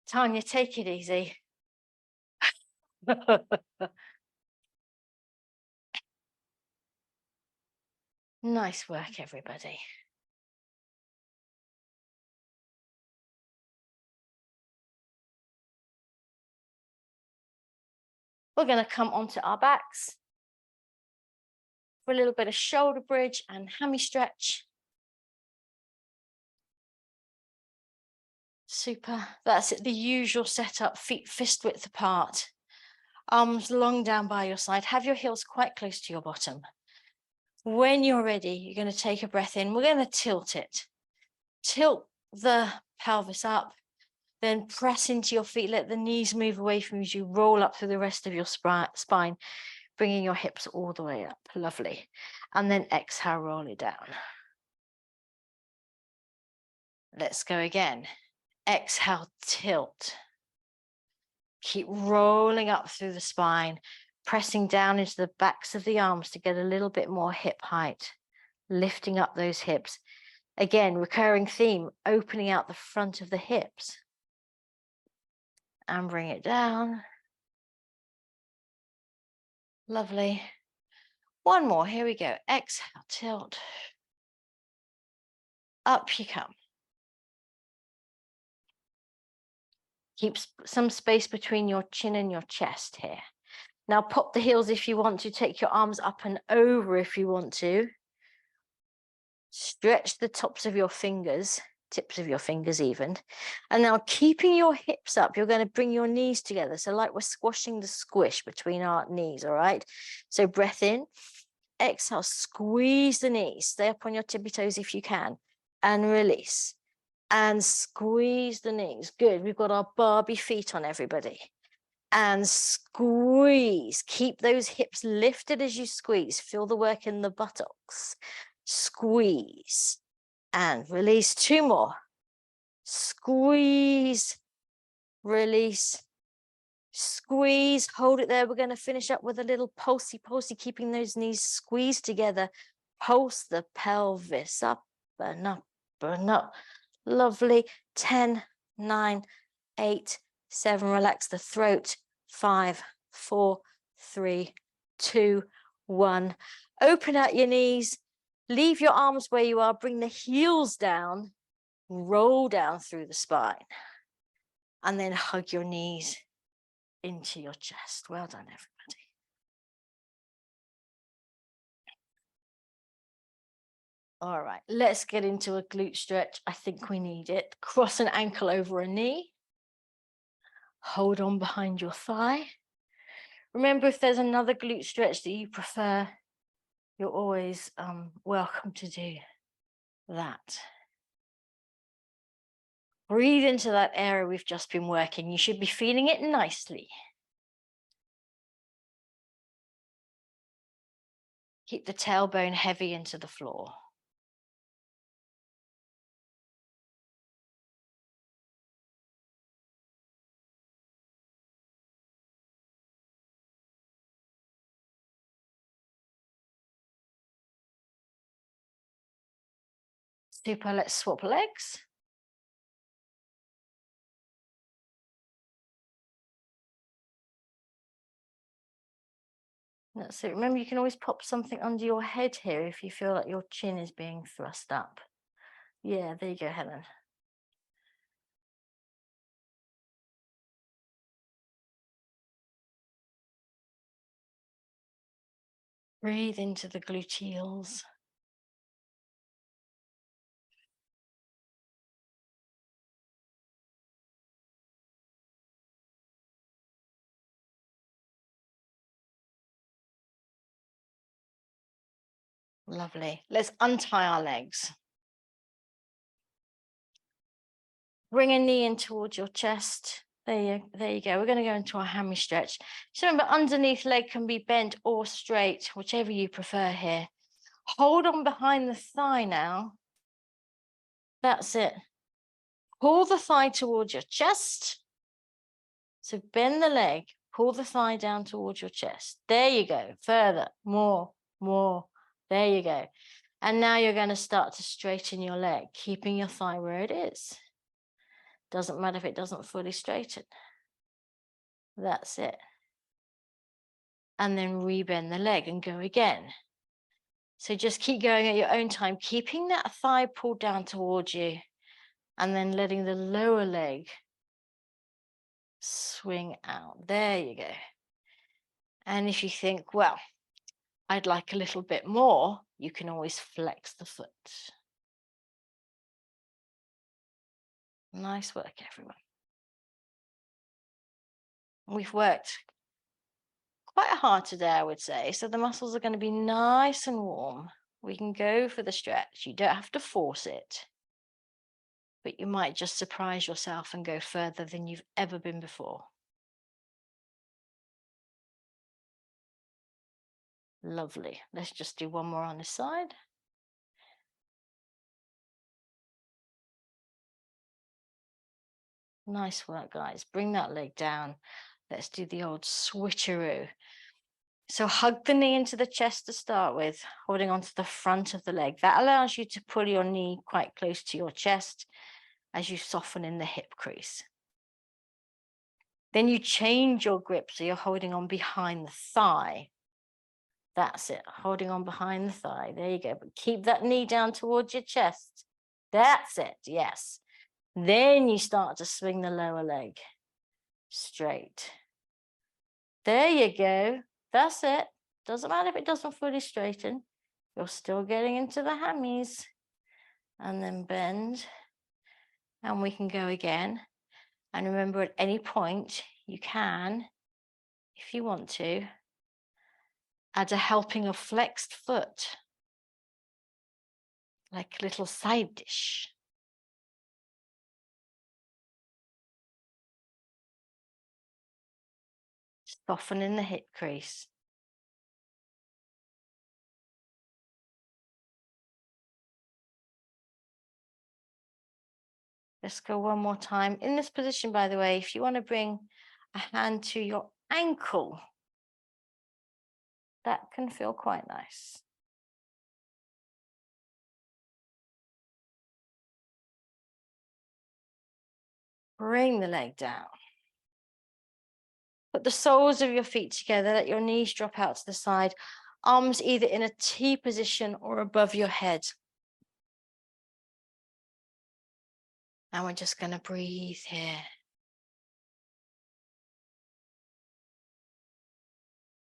Tanya, take it easy. Nice work, everybody. We're going to come onto our backs for a little bit of shoulder bridge and hammy stretch. Super. That's it. The usual setup, feet fist width apart. Arms long down by your side. Have your heels quite close to your bottom. When you're ready, you're going to take a breath in. We're going to tilt it. Tilt the pelvis up, then press into your feet. Let the knees move away from you as you roll up through the rest of your spine, bringing your hips all the way up. Lovely. And then exhale, roll it down. Let's go again. Exhale, tilt. Keep rolling up through the spine, pressing down into the backs of the arms to get a little bit more hip height, lifting up those hips. Again, recurring theme, opening out the front of the hips. And bring it down. Lovely. One more, here we go. Exhale, tilt. Up you come. Keep some space between your chin and your chest here. Now pop the heels if you want to, take your arms up and over if you want to. Stretch the tops of your fingers, tips of your fingers even. And now keeping your hips up, you're going to bring your knees together. So like we're squashing the squish between our knees, all right? So breath in, exhale, squeeze the knees. Stay up on your tippy toes if you can. And release. And squeeze the knees. Good, we've got our Barbie feet on, everybody. And squeeze. Keep those hips lifted as you squeeze. Feel the work in the buttocks. Squeeze and release. Two more. Squeeze, release, squeeze, hold it there. We're going to finish up with a little pulsey, keeping those knees squeezed together. Pulse the pelvis up and up and up. Lovely. 10, 9, 8, 7. Relax the throat. 5, 4, 3, 2, 1. Open out your knees. Leave your arms where you are. Bring the heels down. Roll down through the spine. And then hug your knees into your chest. Well done, everybody. All right, let's get into a glute stretch. I think we need it. Cross an ankle over a knee. Hold on behind your thigh. Remember, if there's another glute stretch that you prefer, you're always welcome to do that. Breathe into that area we've just been working. You should be feeling it nicely. Keep the tailbone heavy into the floor. Super, let's swap legs. That's it. Remember, you can always pop something under your head here if you feel like your chin is being thrust up. Yeah, there you go, Helen. Breathe into the gluteals. Lovely. Let's untie our legs. Bring a knee in towards your chest. There you go. We're going to go into our hammy stretch. So remember, underneath leg can be bent or straight, whichever you prefer here. Hold on behind the thigh now. That's it. Pull the thigh towards your chest. So bend the leg, pull the thigh down towards your chest. There you go. Further, more. There you go. And now you're going to start to straighten your leg, keeping your thigh where it is. Doesn't matter if it doesn't fully straighten. That's it. And then rebend the leg and go again. So just keep going at your own time, keeping that thigh pulled down towards you, and then letting the lower leg swing out. There you go. And if you think, well, I'd like a little bit more, you can always flex the foot. Nice work, everyone. We've worked quite hard today, I would say. So the muscles are going to be nice and warm. We can go for the stretch. You don't have to force it, but you might just surprise yourself and go further than you've ever been before. Lovely. Let's just do one more on this side. Nice work, guys. Bring that leg down. Let's do the old switcheroo. So hug the knee into the chest to start with, holding onto the front of the leg. That allows you to pull your knee quite close to your chest as you soften in the hip crease. Then you change your grip so you're holding on behind the thigh. That's it, holding on behind the thigh. There you go. But keep that knee down towards your chest. That's it, yes. Then you start to swing the lower leg straight. There you go. That's it. Doesn't matter if it doesn't fully straighten. You're still getting into the hammies. And then bend. And we can go again. And remember, at any point, you can, if you want to, add a helping of flexed foot, like a little side dish. Soften in the hip crease. Let's go one more time. In this position, by the way, if you want to bring a hand to your ankle, that can feel quite nice. Bring the leg down. Put the soles of your feet together, let your knees drop out to the side, arms either in a T position or above your head. And we're just going to breathe here.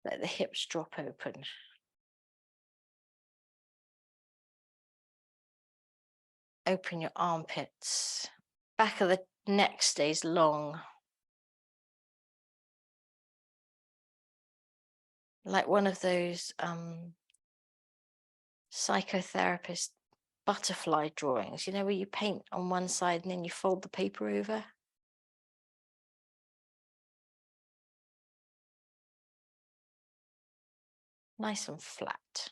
Let the hips drop open. Open your armpits. Back of the neck stays long. Like one of those psychotherapist butterfly drawings, you know, where you paint on one side and then you fold the paper over. Nice and flat.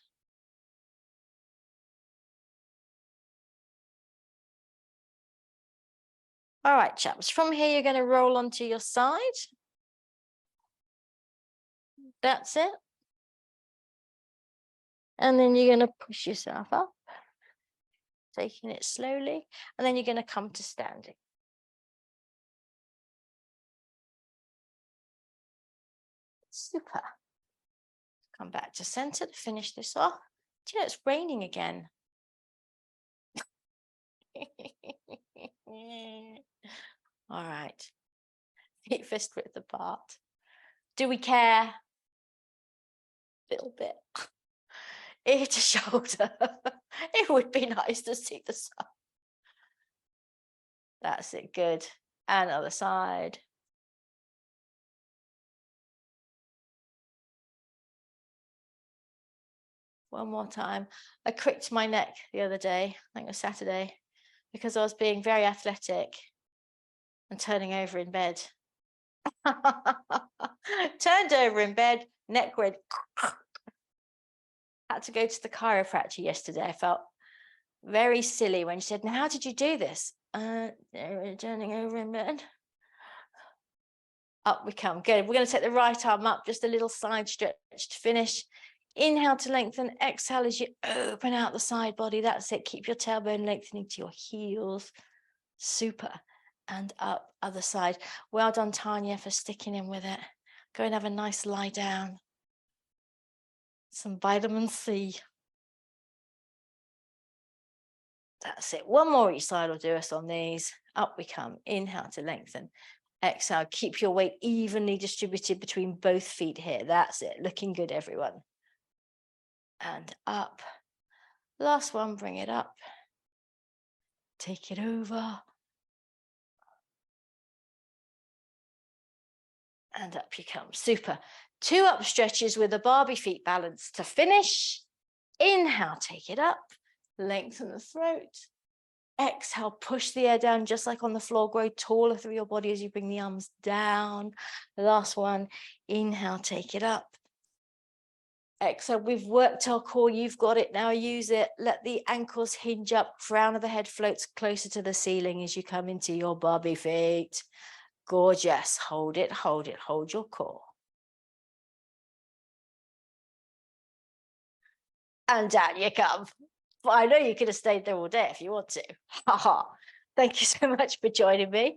All right, chaps, from here, you're going to roll onto your side. That's it. And then you're going to push yourself up, taking it slowly. And then you're going to come to standing. Super. Come back to center to finish this off. Do you know, it's raining again. All right. Feet fist width apart. Do we care? A little bit. Ear to shoulder. It would be nice to see the sun. That's it. Good. And other side. One more time. I cricked my neck the other day, I think it was Saturday, because I was being very athletic and turning over in bed. Turned over in bed, neck went. Had to go to the chiropractor yesterday. I felt very silly when she said, "Now, how did you do this?" Turning over in bed. Up we come. Good. We're going to take the right arm up, just a little side stretch to finish. Inhale to lengthen. Exhale as you open out the side body. That's it. Keep your tailbone lengthening to your heels. Super. And up, other side. Well done, Tanya, for sticking in with it. Go and have a nice lie down. Some vitamin C. That's it. One more each side will do us on these. Up we come. Inhale to lengthen. Exhale. Keep your weight evenly distributed between both feet here. That's it. Looking good, everyone. And up. Last one, bring it up. Take it over. and up you come. Super. 2 up stretches with a Barbie feet balance to finish. Inhale, take it up, lengthen the throat. Exhale, push the air down just like on the floor. Grow taller through your body as you bring the arms down. The last one, inhale, take it up. Exhale, we've worked our core. You've got it now. Use it. Let the ankles hinge up. Crown of the head floats closer to the ceiling as you come into your Barbie feet. Gorgeous. Hold it, hold it. Hold your core. And down you come. But I know you could have stayed there all day if you want to. Thank you so much for joining me.